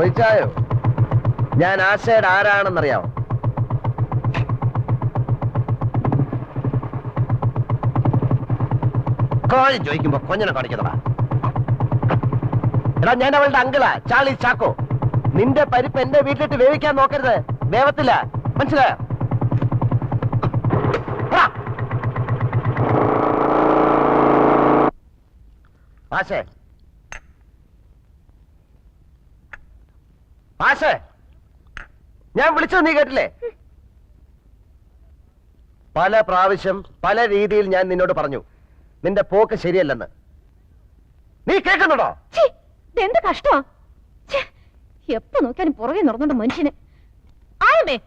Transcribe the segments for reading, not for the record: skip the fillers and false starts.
വിളിച്ചായോ? ഞാൻ ആശയുടെ ആരാണെന്നറിയാമോ? കോഴി ചോദിക്കുമ്പോ കൊഞ്ഞനെ കാണിക്കുന്നതാ. എടാ, ഞാൻ അവളുടെ അങ്കിളാ, ചാർലി ചാക്കോ. നിന്റെ പരിപ്പ് എന്റെ വീട്ടിലിട്ട് വേവിക്കാൻ നോക്കരുത്, വേവത്തില്ല, മനസ്സിലായോ? ആശേ, ആശേ, ഞാൻ വിളിച്ചത് നീ കേട്ടില്ലേ? പല പ്രാവശ്യം പല രീതിയിൽ ഞാൻ നിന്നോട് പറഞ്ഞു നിന്റെ പോക്ക് ശരിയല്ലെന്ന്. നീ കേൾക്കുന്നുണ്ടോ? എന്ത് കഷ്ടമാ! എപ്പോ നോക്കിയാലും പുറകെ നടന്നുണ്ട് മനുഷ്യന്. ആയമേ,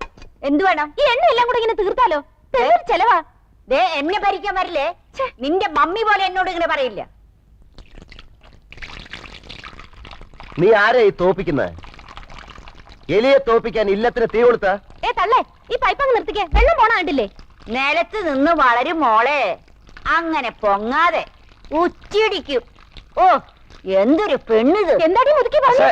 എന്ത് വേണം? ഈ എണ്ണ എല്ലാം കൂടെ ഇങ്ങനെ തീർത്താലോ? ചെലവാ. എന്നെ ഭരിക്കാൻ വരില്ലേ? നിന്റെ മമ്മി പോലെ എന്നോട് ഇങ്ങനെ പറയില്ല. നീ ആരെ ഈ തോപ്പിക്കുന്നത്? എലിയെ തോപ്പിക്കാൻ ഇല്ലത്തിന് തീ കൊടുത്ത? തള്ളേ, ഈ പൈപ്പങ്ങ് നിർത്തിക്കേ, വെള്ളം പോണ കണ്ടില്ലേ? നിലത്ത് നിന്ന് വളരും മോളെ, അങ്ങനെ പൊങ്ങാതെ ഉച്ചിടിക്കും. ഓ, എന്തൊരു പെണ്ണിത്! എന്താടി മുതുക്കി പറഞ്ഞു?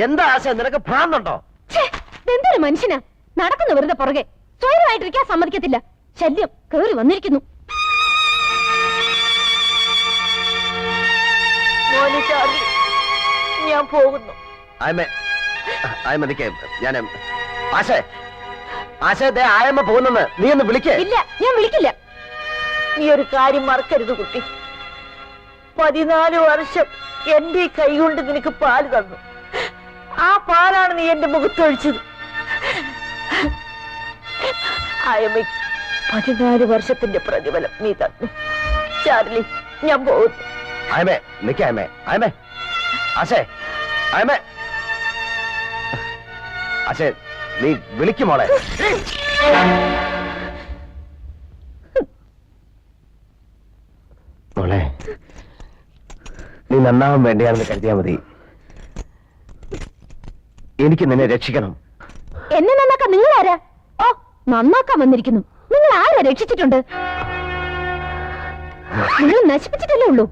എന്താ ആശ, നിനക്ക് ഭ്രാന്തുണ്ടോ? എന്തൊരു മനുഷ്യനാ! നടക്കുന്നു വെറുതെ പുറകെ, സ്വയമായിട്ടിരിക്കാൻ സമ്മതിക്കത്തില്ല. ശല്യം കേറി വന്നിരിക്കുന്നു. ഞാൻ പോകുന്നു. ഞാൻ ആശേ, ആശേ, ആയമ്മ പോകുന്നെന്ന് നീ ഒന്ന് വിളിക്കേ. ഇല്ല, ഞാൻ വിളിക്കില്ല. നീ ഒരു കാര്യം മറക്കരുത് കുട്ടി. 14 വർഷം എന്റെ കൈകൊണ്ട് നിനക്ക് പാല് തന്നു. ആ പാലാണ് നീ എന്റെ മുഖത്തൊഴിച്ചത്. ആയമ്മയ്ക്ക് 14 വർഷത്തിന്റെ പ്രതിഫലം നീ തന്നു. ചാർലി, ഞാൻ പോകുന്നു. ആയമേ, നിൽക്കേ ആയമേ, ആയമേ, ആശേ, ആയമേ, ആശേ, നീ വിളിക്കും മോളെ. മോളെ, നീ നന്നാവാൻ വേണ്ടിയാണെന്ന് കരുതിയാ മതി. എനിക്ക് നിന്നെ രക്ഷിക്കണം. എന്നെ നന്നാക്കാൻ നിങ്ങൾ ആരാ? ഓ, നന്നാക്കാൻ വന്നിരിക്കുന്നു. നിങ്ങൾ ആരാ രക്ഷിച്ചിട്ടുണ്ട്? നിങ്ങൾ നശിപ്പിച്ചിട്ടല്ലേ ഉള്ളൂ.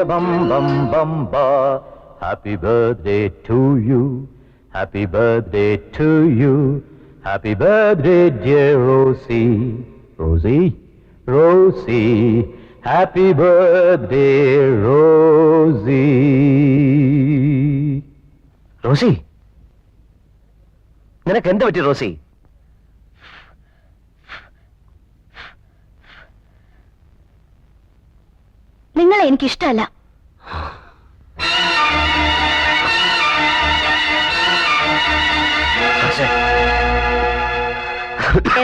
bum bum bum ba. Happy birthday to you. Happy birthday to you. Happy birthday, dear Rosie. Rosie, Rosie. Happy birthday, Rosie. Rosie, നിനക്ക് എന്ത് പറ്റി റോസി? നിങ്ങളെ എനിക്കിഷ്ടമല്ല.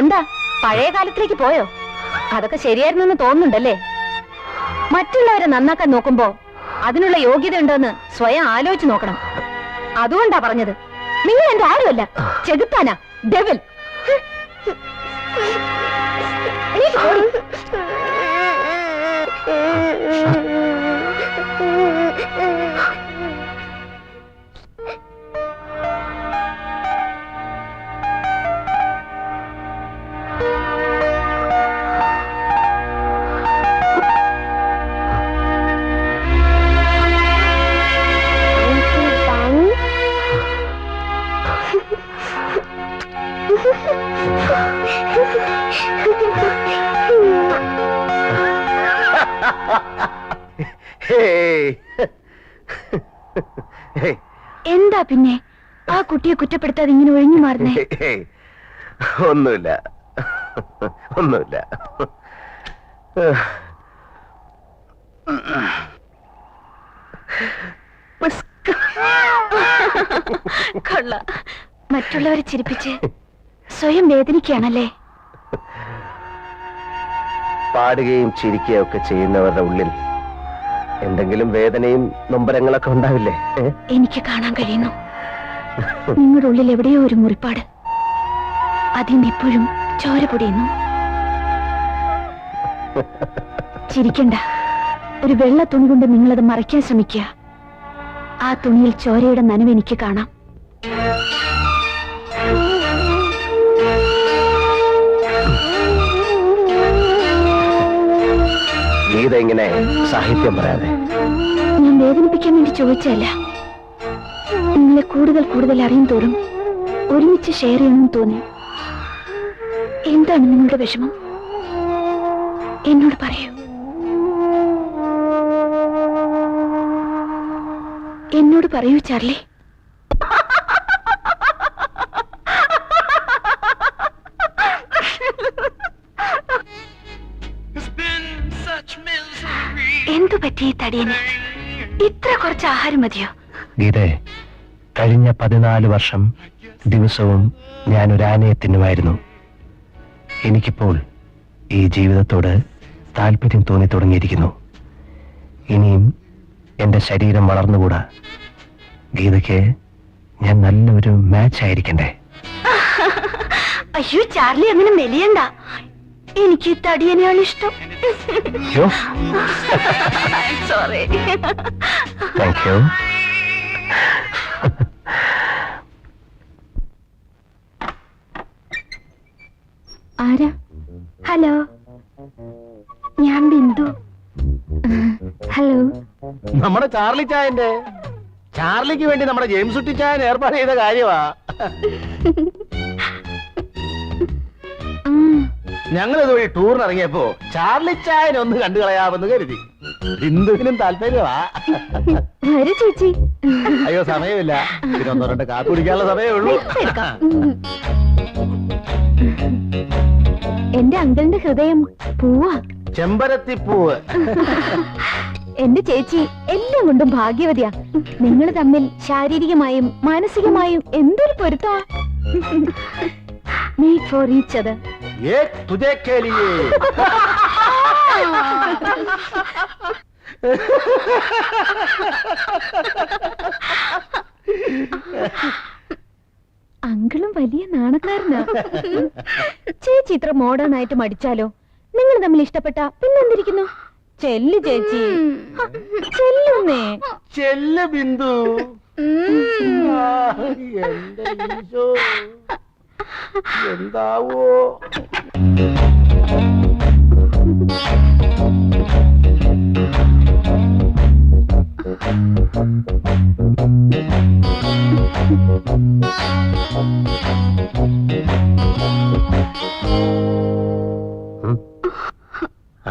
എന്താ, പഴയ കാലത്തിലേക്ക് പോയോ? അതൊക്കെ ശരിയായിരുന്നെന്ന് തോന്നുന്നുണ്ടല്ലേ? മറ്റുള്ളവരെ നന്നാക്കാൻ നോക്കുമ്പോ അതിനുള്ള യോഗ്യത ഉണ്ടോന്ന് സ്വയം ആലോചിച്ച് നോക്കണം. അതുകൊണ്ടാ പറഞ്ഞത്. നിങ്ങൾ എന്റെ ആരുമല്ല, ചെകുത്താനാ, ഡെവിൽ. എന്താ പിന്നെ ആ കുട്ടിയെ കുറ്റപ്പെടുത്താതെ ഇങ്ങനെ ഒഴിഞ്ഞു മാറുന്നേ? ഒന്നുമില്ല, ഒന്നുമില്ല. കൊള്ള, മറ്റുള്ളവരെ ചിരിപ്പിച്ച് സ്വയം വേദനിക്കുകയാണല്ലേ? പാടുകയും ചിരിക്കുകയും ഒക്കെ ചെയ്യുന്നവരുടെ ഉള്ളിൽ എന്തെങ്കിലും വേദനയും നൊമ്പരങ്ങളൊക്കെ ഉണ്ടാവില്ലേ? എനിക്ക് കാണാൻ കഴിയുന്നു. നിങ്ങളുടെ ഉള്ളിൽ എവിടെയോ ഒരു മുറിപ്പാട്. അതിന് ഇപ്പോഴും ചോര പൊടിയുന്നു. ചിരിക്കണ്ട. ഒരു വെള്ള തുണി കൊണ്ട് നിങ്ങളത് മറയ്ക്കാൻ ശ്രമിക്കുക. ആ തുണിയിൽ ചോരയുടെ നനവ് എനിക്ക് കാണാം. ഗീത ഇങ്ങനെ സാഹിത്യം പറയാതെ. ഞാൻ വേദനിപ്പിക്കാൻ വേണ്ടി ചോദിച്ചല്ല. നിങ്ങളെ കൂടുതൽ കൂടുതൽ അറിയും തോറും ഒരുമിച്ച് ഷെയർ ചെയ്യണമെന്ന് തോന്നി. എന്താണ് നിങ്ങളുടെ വിഷമം? എന്നോട് പറയൂ. എന്നോട് പറയൂ ചാർലി. എന്തു പറ്റി ഈ തടിയന്? ഇത്ര കുറച്ച് ആഹാരം മതിയോ? ഗീതേ, കഴിഞ്ഞ 14 വർഷം ദിവസവും ഞാൻ ഒരു ആനയെ തിന്നുമായിരുന്നു. എനിക്കിപ്പോൾ ഈ ജീവിതത്തോട് താല്പര്യം തോന്നി തുടങ്ങിയിരിക്കുന്നു. ഇനിയും എന്റെ ശരീരം വളർന്നുകൂടാ. ഗീതയ്ക്ക് ഞാൻ നല്ലൊരു മാച്ച് ആയിരിക്കണ്ടേ? അയ്യോ ചാർലി, അങ്ങനെ മെലിയണ്ട. എനിക്ക് തടിയനെയാണ് ഇഷ്ടം. സോറി. Thank you. ആരാ? ഹലോ, ഞാൻ ബിന്ദു. ഹലോ. നമ്മുടെ ചാർലി ചായന്റെ ചാർലിക്ക് വേണ്ടി നമ്മുടെ ജെയിംസ് കുട്ടി ചായൻ ഏർപ്പാട് ചെയ്ത കാര്യമാ. ഞങ്ങൾ ഇതുവഴി ടൂറിനിറങ്ങിയപ്പോ ചാർലി ചായനെ ഒന്ന് കണ്ടു കളയാമെന്ന് കരുതി. ബിന്ദുവിനും താല്പര്യമാ. വരൂ ചേച്ചി. അയ്യോ, സമയമില്ല. പിന്നെ 1-2 കാപ്പി കുടിക്കാനുള്ള സമയമേ ഉള്ളൂ. എന്റെ അങ്കിളിന്റെ ഹൃദയം പൂവാ. ചെമ്പരത്തിപ്പൂവ്. എന്റെ ചേച്ചി എല്ലാം കൊണ്ടും ഭാഗ്യവതിയാ. നിങ്ങൾ തമ്മിൽ ശാരീരികമായും മാനസികമായും എന്തൊരു പൊരുത്താ. Made for each other. ये तुझे के लिए. അങ്കിളും വലിയ നാണക്കാരനാ. ചേച്ചി ഇത്ര മോഡേൺ ആയിട്ട് മടിച്ചാലോ? നിങ്ങൾ തമ്മിൽ ഇഷ്ടപ്പെട്ട പിന്നെന്തിരിക്കുന്നു? ചെല്ലു ചേച്ചി, ചെല്ലുന്നേ. ചെല്ല് ബിന്ദു. എന്റെ ഈശോ, എന്താവോ?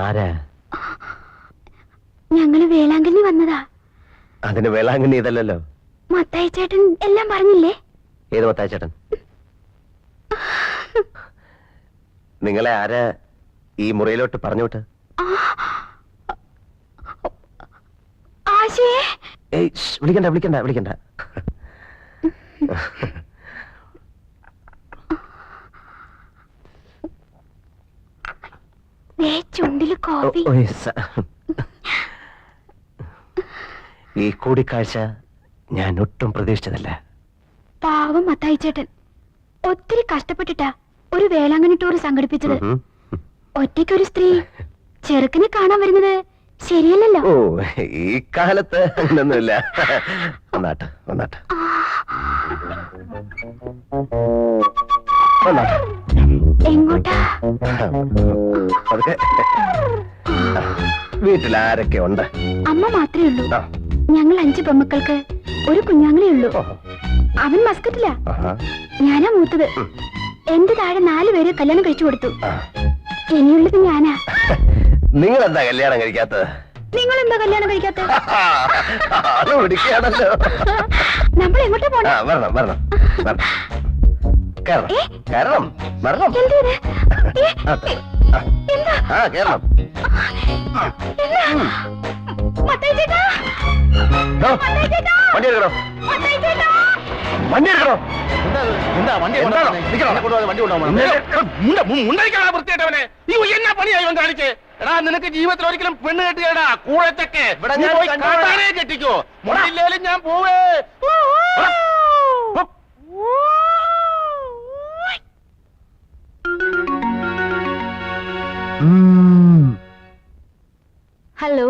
ആരാ? ഞങ്ങള് വേളാങ്കണ്ണി വന്നതാ. അതിന് വേളാങ്കണ്ണി ഇതല്ലല്ലോ. മത്തായി ചേട്ടൻ എല്ലാം പറഞ്ഞില്ലേ? ഏത് മത്തായി ചേട്ടൻ? നിങ്ങളെ ആരാ ഈ മുറിയിലോട്ട് പറഞ്ഞു വിട്ട്? ഏയ്, വിളിക്കണ്ട വിളിക്കണ്ട വിളിക്കണ്ട. ചുണ്ടില് കോഫി. ഈ കൂടിക്കാഴ്ച ഞാൻ ഒട്ടും പ്രതീക്ഷിച്ചതല്ല. പാവം മത്തായി ചേട്ടൻ ഒത്തിരി കഷ്ടപ്പെട്ടിട്ടാ ഒരു വേളാങ്കണ്ണി ടൂർ സംഘടിപ്പിച്ചത്. ഒറ്റയ്ക്കൊരു സ്ത്രീ ചെറുക്കനെ കാണാൻ വരുന്നത് ശരിയല്ലല്ലോ. ഓ, ഈ കാലത്ത് അങ്ങനൊന്നുമില്ല. വന്നാട്ടെ വന്നാട്ടെ വന്നാട്ടെ. എങ്ങോട്ടാ? അതൊക്കെ വീട്ടിൽ ആരൊക്കെ ഉണ്ട്? അമ്മ മാത്രമേ ഉള്ളൂ. ഞങ്ങൾ 5 പെമ്മക്കൾക്ക് ഒരു കുഞ്ഞാങ്ങളേ ഉള്ളൂ. അവൻ മസ്കറ്റില്ല. ഞാനാ മൂത്തത്. എന്റെ താഴെ 4 പേര് കല്യാണം കഴിച്ചു കൊടുത്തു. ഇനിയുള്ളത് ഞാനാ. നിങ്ങൾ എന്താ കല്യാണം കഴിക്കാത്തത്? നിങ്ങൾ എന്താ കല്യാണം കഴിക്കാത്തത്? അത് പിടിക്കുകയാണല്ലോ. നമ്മൾ എങ്ങോട്ടാ പോണേ? വരണം വരണം വരണം. കേറണം കേറണം വരണം. കേറണം. വണ്ടി എടുക്കണോ? വണ്ടി എടുക്കണോ? എന്താ വണ്ടി കൊണ്ടുപോകണം? വൃത്തിയായിട്ടവനെ. എന്നാ പണിയായി കാണിച്ചേ? എടാ നിനക്ക് ജീവിതത്തിൽ ഒരിക്കലും പെണ്ണ് കെട്ടിയടാ കൂഴത്തൊക്കെ ഇവിടെ ഞാൻ കണ്ടോളാം. കാട്ടാനെ കെട്ടിക്കോ മുറിയില്ലേലും ഞാൻ പോവേ ഹലോ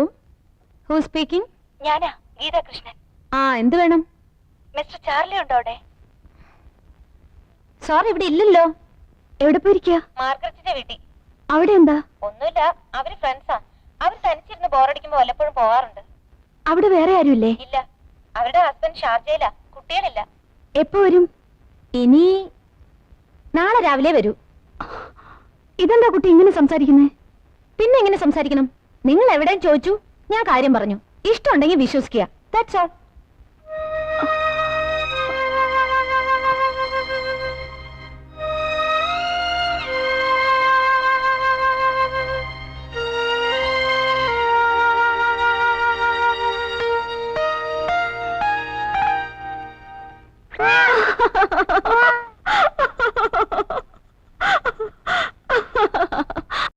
ഹൂ സ്പീക്കിംഗ്? ഞാനാ ഗീതാ കൃഷ്ണൻ. ആ എന്ത് വേണം? മിസ്റ്റർ ചാർലി ഉണ്ടോ അവിടെ? സോറി ഇവിടെ ഇല്ലല്ലോ. എവിടെ പോയിരിക്കുക? മാർഗരറ്റിന്റെ വീട്ടിൽ. അവിടെ എന്താ? ഒന്നുമില്ല, അവര് ഫ്രണ്ട്സാ. അവർ തനിച്ചിരുന്ന് ബോറടിക്കുമ്പോ വല്ലപ്പോഴും പോവാറുണ്ട്. അവിടെ വേറെ ആരുമില്ലേ? ഇല്ല, അവരുടെ ഹസ്ബൻഡ് ഷാർജയിലാ, കുട്ടികളില്ല. എപ്പോ വരും? ഇനി നാളെ രാവിലെ വരൂ. ഇതെന്താ കുട്ടി ഇങ്ങനെ സംസാരിക്കുന്നേ? പിന്നെ എങ്ങനെ സംസാരിക്കണം? നിങ്ങൾ എവിടെയും ചോദിച്ചു, ഞാൻ കാര്യം പറഞ്ഞു. ഇഷ്ടമുണ്ടെങ്കിൽ വിശ്വസിക്കുക. That's all.